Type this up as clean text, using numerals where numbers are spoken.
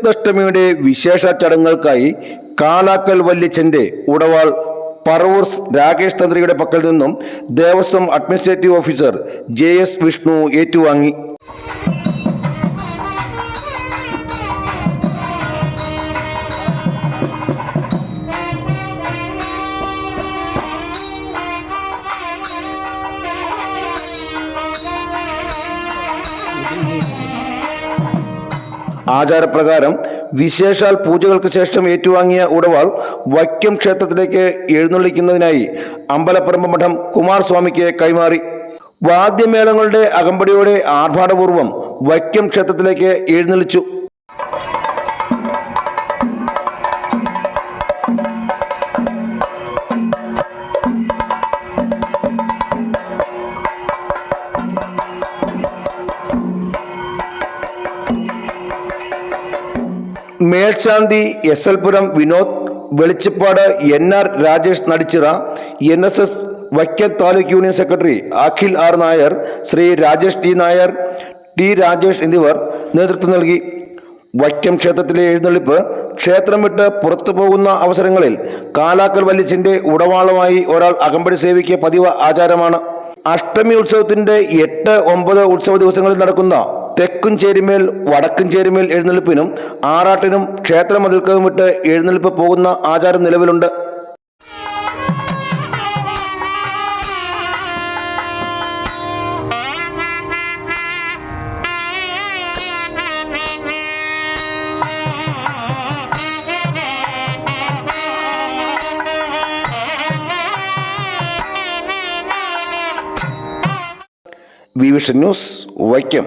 അയ്യത്തഷ്ടമിയുടെ വിശേഷ ചടങ്ങുകൾക്കായി കാലാക്കൽ വല്യച്ഛൻ്റെ ഉടവാൾ പറവൂർ രാകേഷ് തന്ത്രിയുടെ പക്കൽ നിന്നും Devaswom administrative officer JS Vishnu ഏറ്റുവാങ്ങി. ആചാരപ്രകാരം വിശേഷാൽ പൂജകൾക്ക് ശേഷം ഏറ്റുവാങ്ങിയ ഉടവാൾ വൈക്കം ക്ഷേത്രത്തിലേക്ക് എഴുന്നള്ളിക്കുന്നതിനായി അമ്പലപ്പറമ്പ് മഠം കുമാരസ്വാമിക്ക് കൈമാറി. വാദ്യമേളങ്ങളുടെ അകമ്പടിയോടെ ആർഭാടപൂർവ്വം വൈക്കം ക്ഷേത്രത്തിലേക്ക് എഴുന്നള്ളിച്ചു. മേൽശാന്തി SL പുരം വിനോദ്, വെളിച്ചപ്പാട് NR Rajesh Nadichira, NSS Vaikom taluk union secretary Akhil R Nair, Shri Rajesh T Nair, T Rajesh എന്നിവർ നേതൃത്വം നൽകി. വൈക്കം ക്ഷേത്രത്തിലെ എഴുന്നള്ളിപ്പ് ക്ഷേത്രം വിട്ട് പുറത്തു പോകുന്ന അവസരങ്ങളിൽ കാലാക്കൽ വല്യച്ഛൻ്റെ ഉടവാളുമായി ഒരാൾ അകമ്പടി സേവിക്ക് പതിവ് ആചാരമാണ്. അഷ്ടമി ഉത്സവത്തിൻ്റെ 8, 9 ഉത്സവ ദിവസങ്ങളിൽ നടക്കുന്ന തെക്കും ചേരിമേൽ വടക്കും ചേരിമേൽ എഴുന്നള്ളിപ്പിനും ആറാട്ടിനും ക്ഷേത്ര മതിൽക്കകം വിട്ട് എഴുന്നള്ളിപ്പ് പോകുന്ന ആചാരം നിലവിലുണ്ട്. Vision news Vaikom.